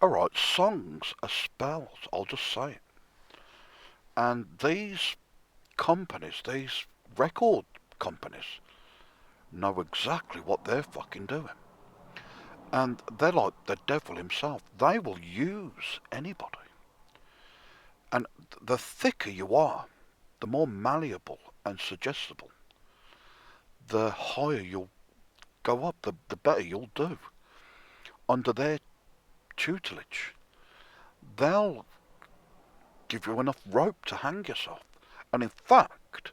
Alright, songs are spells, I'll just say it. And these companies, these record companies, know exactly what they're fucking doing. And they're like the devil himself. They will use anybody. And the thicker you are, the more malleable and suggestible, the higher you'll go up, the better you'll do under their tutelage. They'll give you enough rope to hang yourself. And in fact,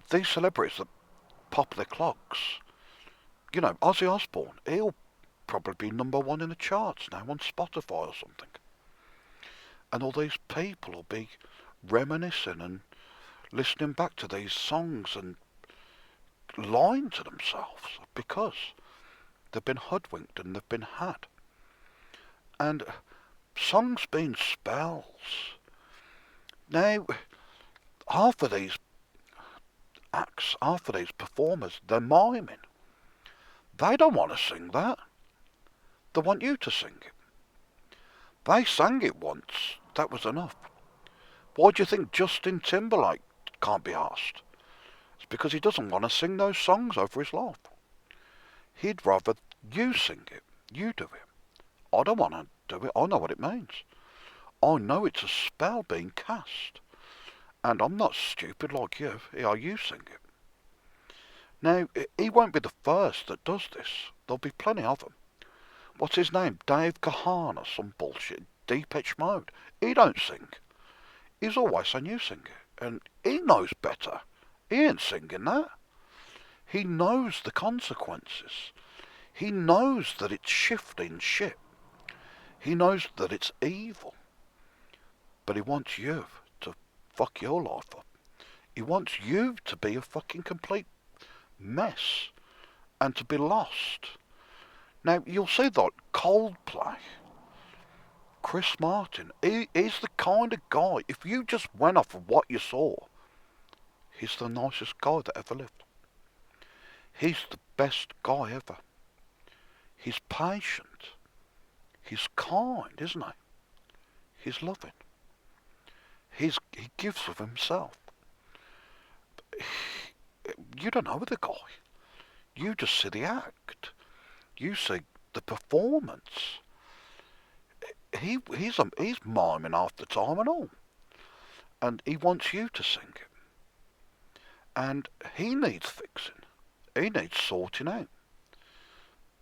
these celebrities that pop their clogs, Ozzy Osbourne, he'll probably be number one in the charts now on Spotify or something. And all these people will be reminiscing and listening back to these songs and lying to themselves because they've been hoodwinked and they've been had. And songs being spells. Now, half of these acts, half of these performers, they're miming. They don't want to sing that. They want you to sing it. They sang it once. That was enough. Why do you think Justin Timberlake can't be asked? It's because he doesn't want to sing those songs over his life. He'd rather you sing it. You do it. I don't want to do it. I know what it means. I know it's a spell being cast. And I'm not stupid like you. Here, you sing it. Now, he won't be the first that does this. There'll be plenty of them. What's his name? Dave Gahan or some bullshit. Depeche Mode. He don't sing. He's always saying you sing it. And he knows better. He ain't singing that. He knows the consequences. He knows that it's shifting shit. He knows that it's evil. But he wants you to fuck your life up. He wants you to be a fucking complete mess and to be lost. Now, you'll see that Coldplay, Chris Martin, he's the kind of guy, if you just went off of what you saw, he's the nicest guy that ever lived. He's the best guy ever. He's patient. He's kind, isn't he? He's loving. He gives of himself. You don't know the guy. You just see the act. You see the performance. He's miming half the time and all. And he wants you to sing it. And he needs fixing. He needs sorting out.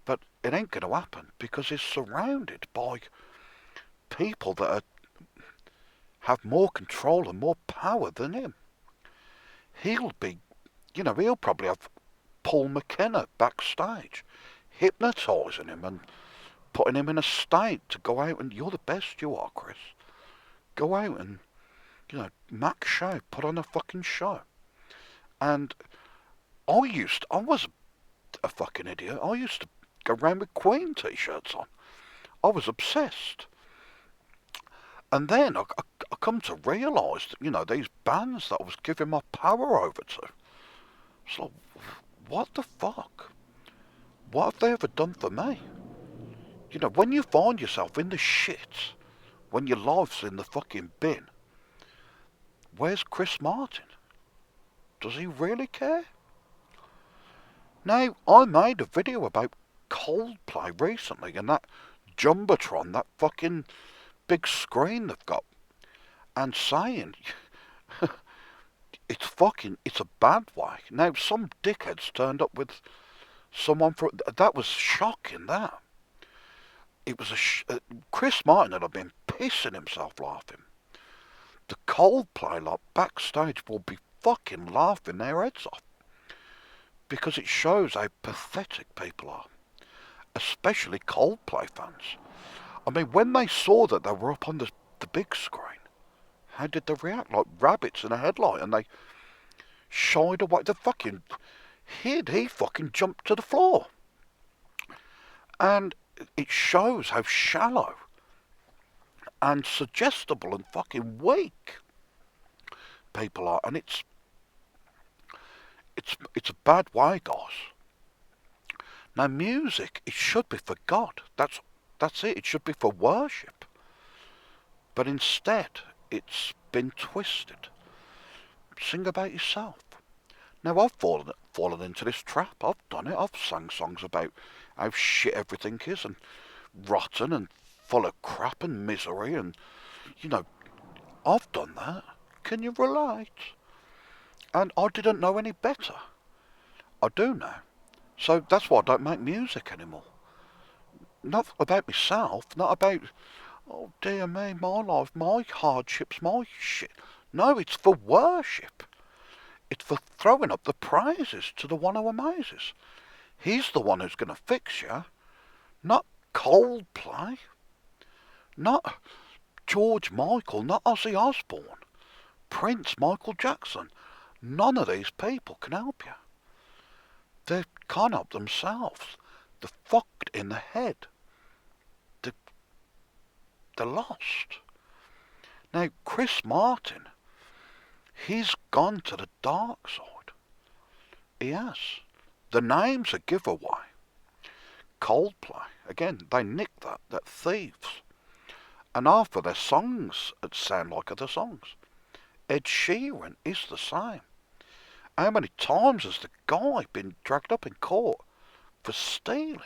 But it ain't going to happen because he's surrounded by people that have more control and more power than him. He'll probably have Paul McKenna backstage hypnotising him and putting him in a state to go out and, you're the best you are, Chris. Go out and, Max Show, put on a fucking show. And I was a fucking idiot. I used to go around with Queen t-shirts on. I was obsessed. And then I come to realise that, these bands that I was giving my power over to, it's like, what the fuck? What have they ever done for me? When you find yourself in the shit, when your life's in the fucking bin, where's Chris Martin? Does he really care? Now, I made a video about Coldplay recently and that Jumbotron, that fucking big screen they've got, and saying it's a bad way. Now, some dickheads turned up with someone that was shocking, that. It was Chris Martin had been pissing himself laughing. The Coldplay lot backstage will be fucking laughing their heads off. Because it shows how pathetic people are. Especially Coldplay fans. I mean, when they saw that they were up on the big screen, how did they react? Like rabbits in a headlight, and they shied away. He fucking jumped to the floor. And it shows how shallow and suggestible and fucking weak people are. And it's a bad way, guys. Now, music, it should be for God. That's That's it. It should be for worship. But instead, it's been twisted. Sing about yourself. Now, I've fallen into this trap. I've done it. I've sung songs about how shit everything is and rotten and full of crap and misery and, you know, I've done that. Can you relate? And I didn't know any better. I do now. So that's why I don't make music anymore. Not about myself, not about, oh dear me, my life, my hardships, my shit. No, it's for worship. It's for throwing up the praises to the one who amazes. He's the one who's going to fix you, not Coldplay, not George Michael, not Ozzy Osbourne, Prince, Michael Jackson. None of these people can help you. They can't help themselves. They're fucked in the head. They're lost. Now, Chris Martin, he's gone to the dark side. He has. The name's a giveaway. Coldplay, again, they nicked that. They're thieves. And half of their songs sound like other songs. Ed Sheeran is the same. How many times has the guy been dragged up in court for stealing?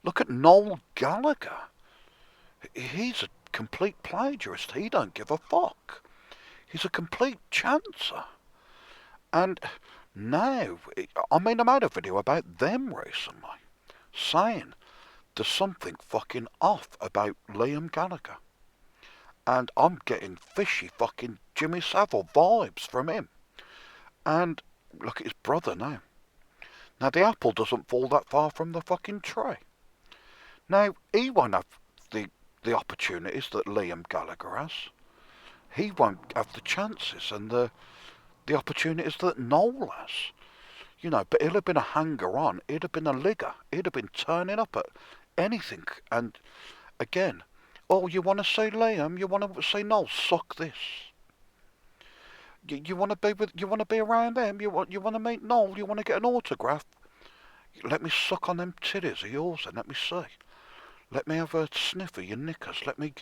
Look at Noel Gallagher. He's a complete plagiarist. He don't give a fuck. He's a complete chancer. And now, I made a video about them recently, saying there's something fucking off about Liam Gallagher. And I'm getting fishy fucking Jimmy Savile vibes from him. And look at his brother now. Now the apple doesn't fall that far from the fucking tree. Now he won't have the opportunities that Liam Gallagher has. He won't have the chances and the opportunities that Noel has. You know, but he'll have been a hanger-on. He'd have been a ligger. He'd have been turning up at anything. And again, oh, you want to see Liam? You want to see Noel? Suck this. You want to be around them? You want to meet Noel? You want to get an autograph? Let me suck on them titties of yours and let me see. Let me have a sniff of your knickers. Let me,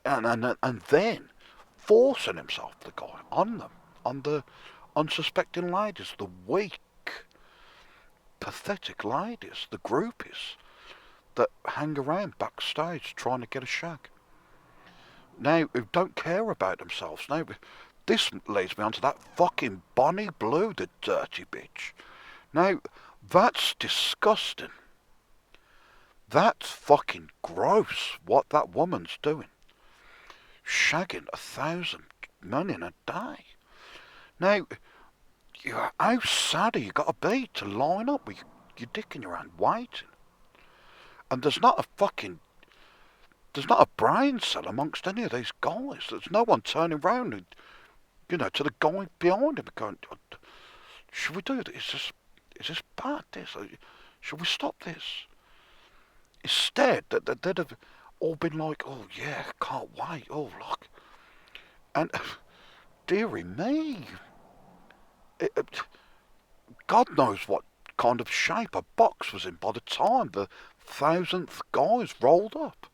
and then forcing himself, the guy, on them, on the unsuspecting ladies, the weak, pathetic ladies, the groupies that hang around backstage trying to get a shag. Now, who don't care about themselves. Now, this leads me on to that fucking Bonnie Blue, the dirty bitch. Now, that's disgusting. That's fucking gross what that woman's doing. Shagging 1,000 men in a day. Now, how sad are you got to be to line up with your dick in your hand waiting? And there's not a brain cell amongst any of these guys. There's no one turning round and, to the guy behind him going, should we do this? Is this bad, this? Should we stop this? Instead, they'd have all been like, oh yeah, can't wait, oh look. And, dearie me, God knows what kind of shape a box was in by the time the 1,000th guys rolled up.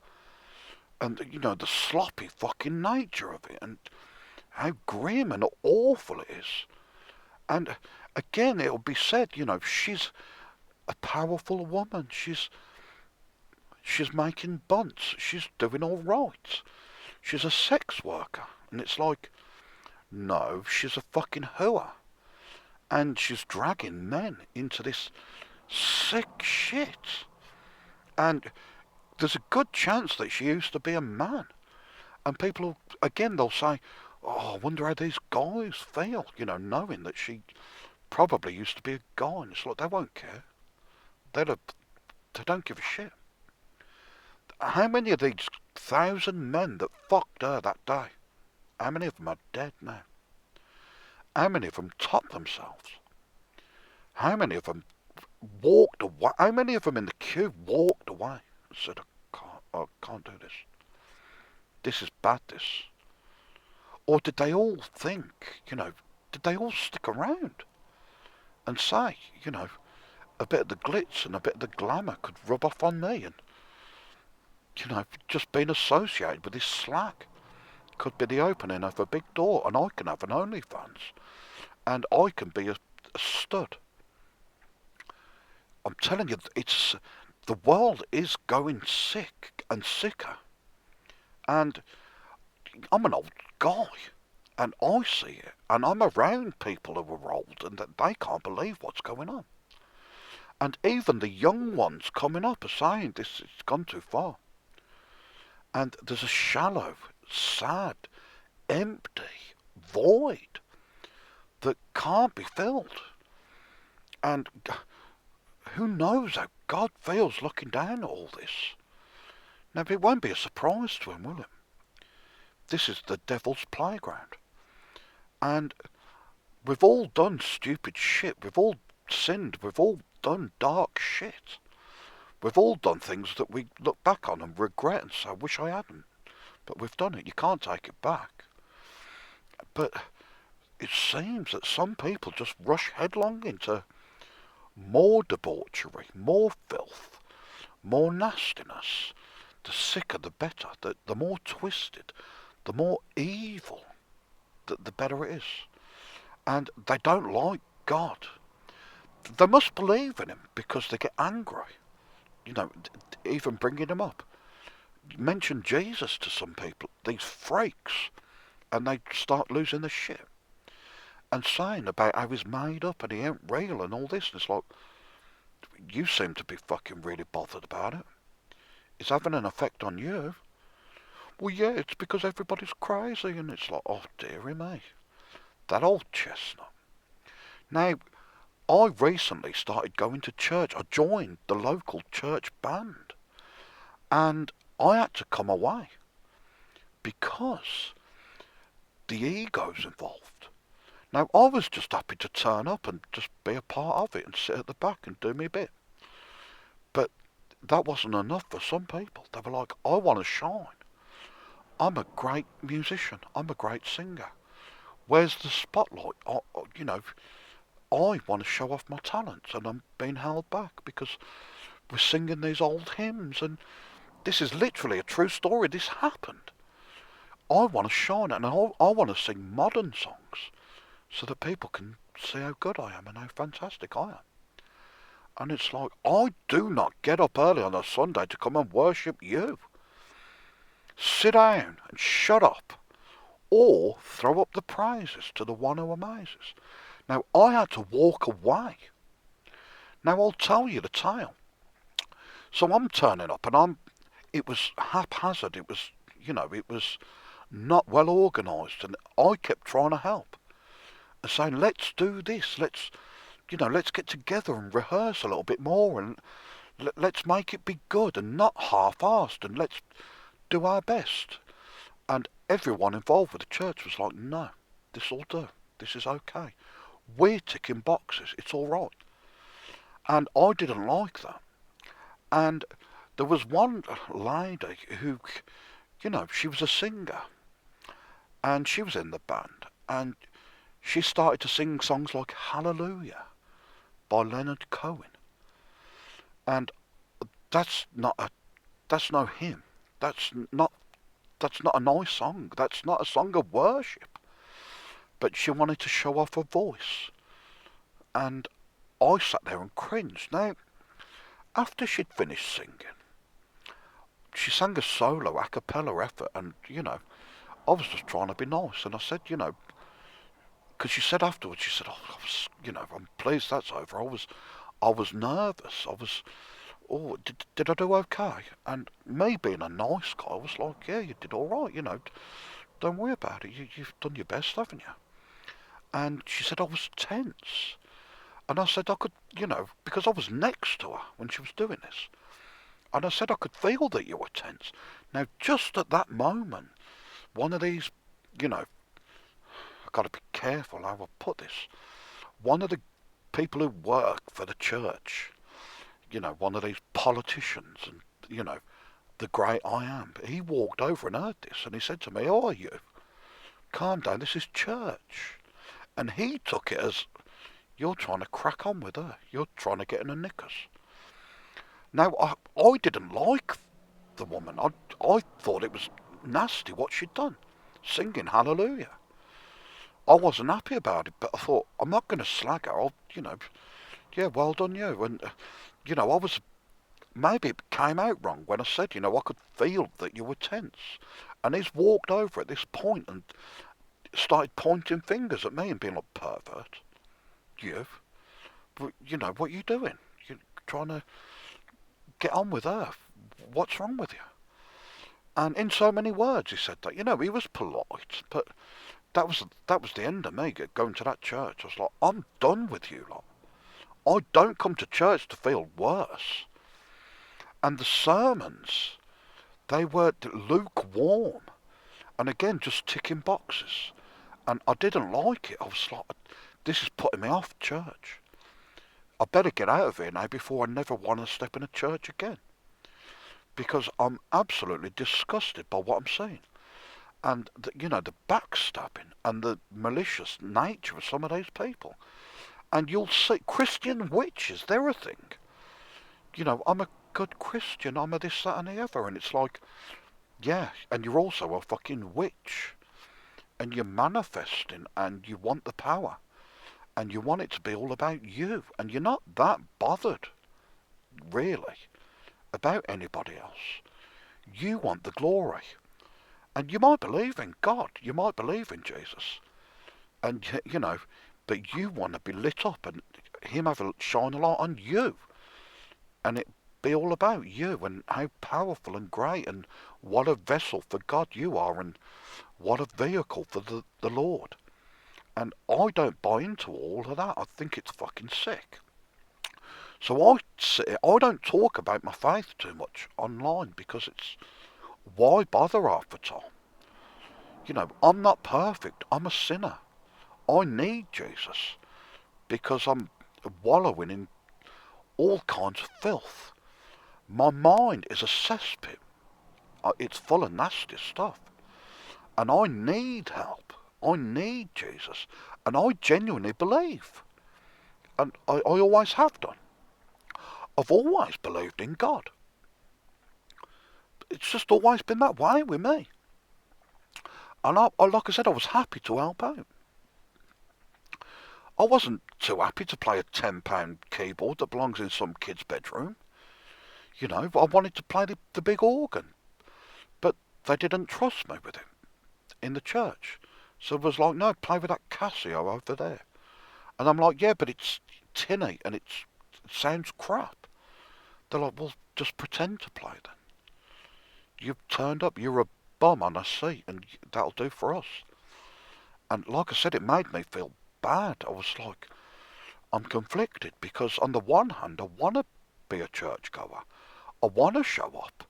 And, the sloppy fucking nature of it, and how grim and awful it is. And, again, it'll be said, she's a powerful woman. She's making bunts. She's doing all right. She's a sex worker. And it's like, no, she's a fucking hooer. And she's dragging men into this sick shit. And there's a good chance that she used to be a man. And people, again, they'll say, oh, I wonder how these guys feel, knowing that she probably used to be a guy. And it's like, they won't care. They don't give a shit. How many of these 1,000 men that fucked her that day, how many of them are dead now? How many of them topped themselves? How many of them walked away? How many of them in the queue walked away and said, I can't do this. This is bad, this. Or did they all think, did they all stick around and say, a bit of the glitz and a bit of the glamour could rub off on me, and just being associated with this slag. Could be the opening of a big door, and I can have an OnlyFans, and I can be a stud. I'm telling you, the world is going sick and sicker, and I'm an old guy, and I see it, and I'm around people who are old, and that they can't believe what's going on. And even the young ones coming up are saying this has gone too far. And there's a shallow, sad, empty void that can't be filled. And who knows how God feels looking down at all this. Now, it won't be a surprise to him, will it? This is the devil's playground. And we've all done stupid shit. We've all sinned. We've all done dark shit. We've all done things that we look back on and regret and say, I wish I hadn't. But we've done it. You can't take it back. But it seems that some people just rush headlong into more debauchery, more filth, more nastiness. The sicker the better. The more twisted, the more evil, the better it is. And they don't like God. They must believe in him because they get angry. Even bringing him up. Mention Jesus to some people, these freaks, and they start losing their shit. And saying about how he's made up and he ain't real and all this, and it's like, you seem to be fucking really bothered about it. It's having an effect on you. Well, yeah, it's because everybody's crazy, and it's like, oh, dearie me. That old chestnut. Now, I recently started going to church. I joined the local church band, and I had to come away because the ego's involved. Now, I was just happy to turn up and just be a part of it and sit at the back and do me bit. But that wasn't enough for some people. They were like, I want to shine. I'm a great musician. I'm a great singer. Where's the spotlight? I want to show off my talents, and I'm being held back because we're singing these old hymns, and this is literally a true story. This happened. I want to shine, and I want to sing modern songs so that people can see how good I am and how fantastic I am. And it's like, I do not get up early on a Sunday to come and worship you. Sit down and shut up, or throw up the praises to the one who amazes. Now, I had to walk away. Now, I'll tell you the tale. So I'm turning up, and it was haphazard. It was not well organised, and I kept trying to help and saying, let's do this, let's get together and rehearse a little bit more, and let's make it be good and not half-assed, and let's do our best. And everyone involved with the church was like, no, this'll do. This is okay. We're ticking boxes. It's all right. And I didn't like that. And there was one lady who, she was a singer, and she was in the band, and she started to sing songs like Hallelujah by Leonard Cohen. And that's no hymn. That's not a nice song. That's not a song of worship. But she wanted to show off her voice. And I sat there and cringed. Now, after she'd finished singing, she sang a solo a cappella effort, and, I was just trying to be nice. And I said, because she said afterwards, she said, oh, I'm pleased that's over. I was nervous. Oh, did I do okay? And me being a nice guy, I was like, yeah, you did all right, don't worry about it. You've done your best, haven't you? And she said I was tense. And I said I could, because I was next to her when she was doing this. And I said I could feel that you were tense. Now, just at that moment, one of these, I've got to be careful how I put this. One of the people who work for the church, one of these politicians, and, the great I am, he walked over and heard this, and he said to me, how are you? Calm down, this is church. And he took it as, you're trying to crack on with her. You're trying to get in her knickers. Now, I didn't like the woman. I thought it was nasty what she'd done, singing Hallelujah. I wasn't happy about it, but I thought, I'm not going to slag her. Yeah, well done you. And, I was, maybe it came out wrong when I said, I could feel that you were tense. And he's walked over at this point and started pointing fingers at me and being like, pervert. You. What are you doing? You're trying to get on with her. What's wrong with you? And in so many words he said that. He was polite, but that was the end of me going to that church. I was like, I'm done with you lot. I don't come to church to feel worse. And the sermons, they were lukewarm. And again, just ticking boxes. And I didn't like it. I was like, this is putting me off church. I better get out of here now before I never want to step in a church again. Because I'm absolutely disgusted by what I'm seeing. And, the backstabbing and the malicious nature of some of these people. And you'll see Christian witches, they're a thing. I'm a good Christian, I'm a this, that and the other. And it's like, yeah, and you're also a fucking witch. And you're manifesting and you want the power. And you want it to be all about you. And you're not that bothered, really, about anybody else. You want the glory. And you might believe in God. You might believe in Jesus. And, but you want to be lit up and him shine a light on you. And it be all about you and how powerful and great and what a vessel for God you are and what a vehicle for the Lord. And I don't buy into all of that. I think it's fucking sick. So I don't talk about my faith too much online because it's, why bother half the time? I'm not perfect. I'm a sinner. I need Jesus because I'm wallowing in all kinds of filth. My mind is a cesspit. It's full of nasty stuff. And I need help. I need Jesus. And I genuinely believe. And I always have done. I've always believed in God. It's just always been that way with me. And like I said, I was happy to help out. I wasn't too happy to play a £10 keyboard that belongs in some kid's bedroom. I wanted to play the big organ. But they didn't trust me with it in the church. So it was like, no, play with that Casio over there. And I'm like, yeah, but it's tinny and it sounds crap. They're like, well, just pretend to play then. You've turned up, you're a bum on a seat and that'll do for us. And like I said, it made me feel bad. I was like, I'm conflicted because on the one hand, I want to be a churchgoer. I want to show up.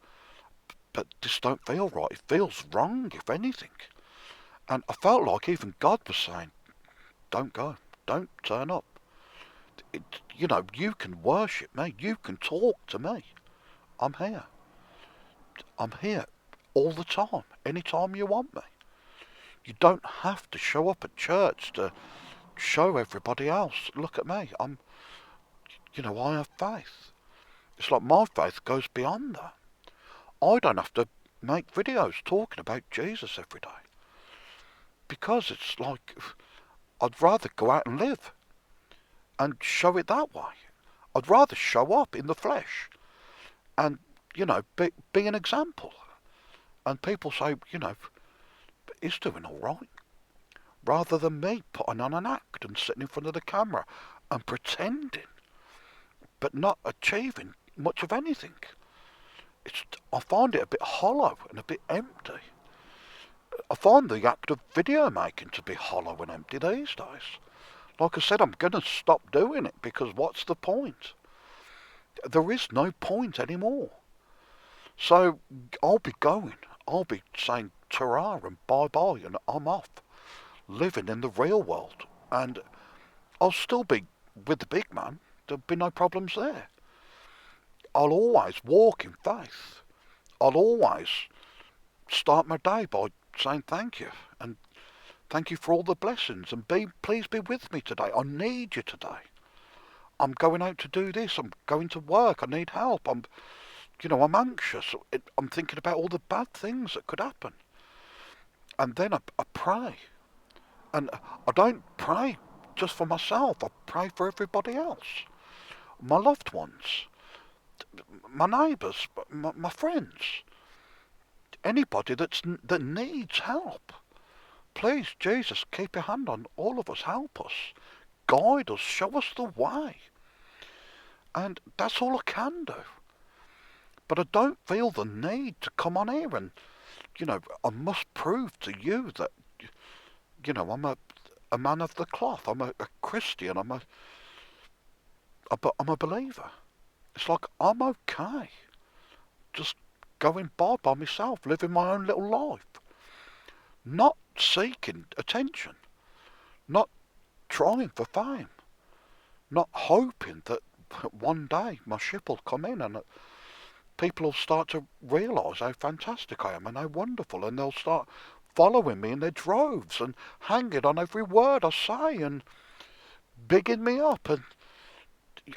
But this don't feel right. It feels wrong, if anything. And I felt like even God was saying, don't go. Don't turn up. You can worship me. You can talk to me. I'm here. I'm here all the time. Anytime you want me. You don't have to show up at church to show everybody else. Look at me. I have faith. It's like my faith goes beyond that. I don't have to make videos talking about Jesus every day. Because it's like, I'd rather go out and live and show it that way. I'd rather show up in the flesh and, be an example. And people say, he's doing all right. Rather than me putting on an act and sitting in front of the camera and pretending, but not achieving much of anything. I find it a bit hollow and a bit empty. I find the act of video making to be hollow and empty these days. Like I said, I'm going to stop doing it because what's the point? There is no point anymore. So I'll be going. I'll be saying ta-ra and bye-bye and I'm off. Living in the real world. And I'll still be with the big man. There'll be no problems there. I'll always walk in faith. I'll always start my day by saying thank you and thank you for all the blessings and please be with me today. I need you today. I'm going out to do this. I'm going to work. I need help. I'm anxious. I'm thinking about all the bad things that could happen. And then I pray. And I don't pray just for myself. I pray for everybody else. My loved ones, my neighbours, my friends, anybody that needs help. Please, Jesus, keep your hand on all of us. Help us. Guide us. Show us the way. And that's all I can do. But I don't feel the need to come on here and, I must prove to you that, I'm a man of the cloth. I'm a Christian. I'm a believer. It's like I'm okay. Just going by myself, living my own little life. Not seeking attention. Not trying for fame. Not hoping that one day my ship will come in and people will start to realise how fantastic I am and how wonderful, and they'll start following me in their droves and hanging on every word I say and bigging me up, and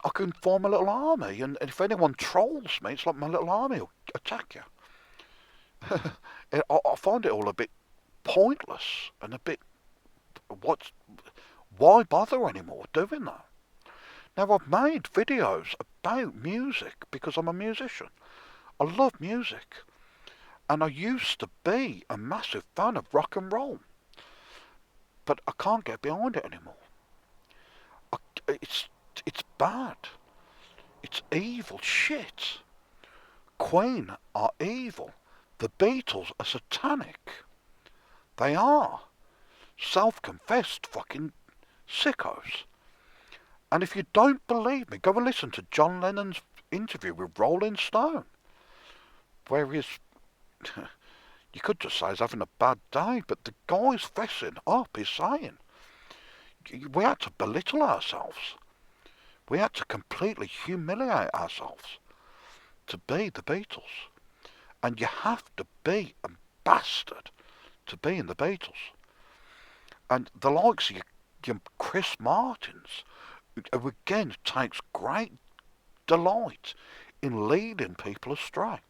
I can form a little army, and if anyone trolls me, it's like my little army will attack you. I find it all a bit pointless and a bit, why bother anymore doing that? Now, I've made videos about music because I'm a musician. I love music. And I used to be a massive fan of rock and roll. But I can't get behind it anymore. It's bad. It's evil shit. Queen are evil. The Beatles are satanic. They are. Self-confessed fucking sickos. And if you don't believe me, go and listen to John Lennon's interview with Rolling Stone, where he's, you could just say he's having a bad day, but the guy's fessing up. He's saying, we had to belittle ourselves. We had to completely humiliate ourselves to be the Beatles. And you have to be a bastard to be in the Beatles. And the likes of your Chris Martins, who again takes great delight in leading people astray.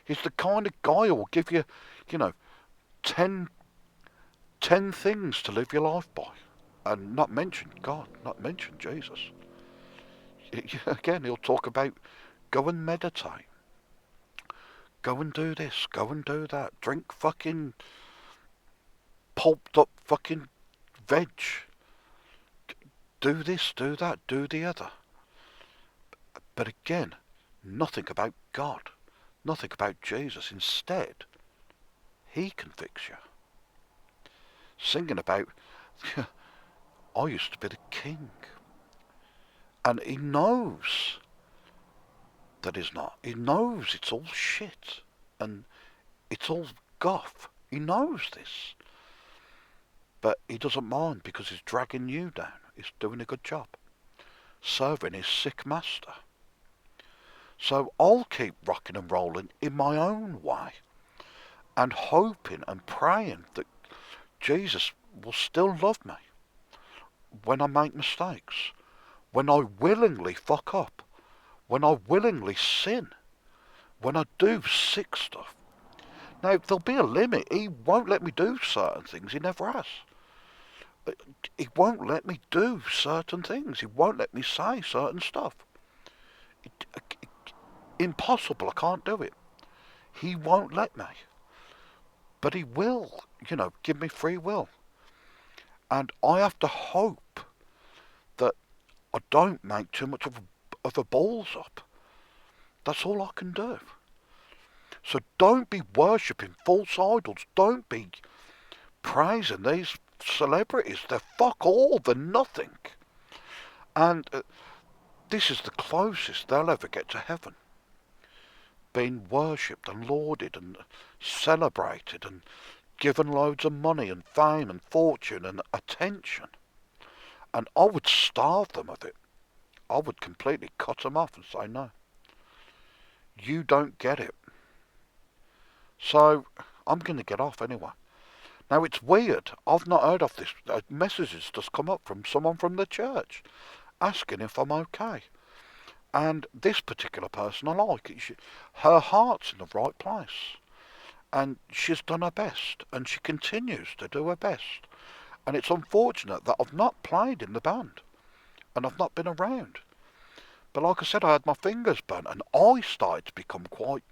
He's the kind of guy who will give you, 10 things to live your life by. And not mention God, not mention Jesus. Again, he'll talk about go and meditate. Go and do this, go and do that. Drink fucking pulped up fucking veg. Do this, do that, do the other. But again, nothing about God. Nothing about Jesus. Instead, he can fix you. Singing about, I used to be the king. And he knows that he's not. He knows it's all shit. And it's all guff. He knows this. But he doesn't mind because he's dragging you down. He's doing a good job. Serving his sick master. So I'll keep rocking and rolling in my own way. And hoping and praying that Jesus will still love me. When I make mistakes. When I willingly fuck up. When I willingly sin. When I do sick stuff. Now, there'll be a limit. He won't let me do certain things. He never has. He won't let me do certain things. He won't let me say certain stuff. Impossible. I can't do it. He won't let me. But he will, give me free will. And I have to hope that I don't make too much of a balls up. That's all I can do. So don't be worshipping false idols. Don't be praising these celebrities. They're fuck all. They're nothing. And this is the closest they'll ever get to heaven. Being worshipped and lauded and celebrated and given loads of money and fame and fortune and attention. And I would starve them of it. I would completely cut them off and say, no, you don't get it. So I'm going to get off anyway. Now it's weird. I've not heard of this. Messages just come up from someone from the church asking if I'm okay. And this particular person I like. Her heart's in the right place. And she's done her best. And she continues to do her best. And it's unfortunate that I've not played in the band. And I've not been around. But like I said, I had my fingers burnt. And I started to become quite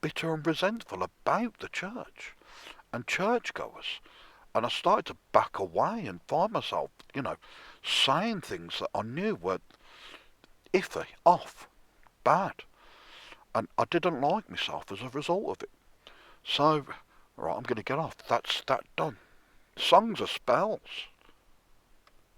bitter and resentful about the church and churchgoers. And I started to back away and find myself, saying things that I knew were iffy, off, bad. And I didn't like myself as a result of it. So, right, I'm going to get off. That's that done. Songs are spells.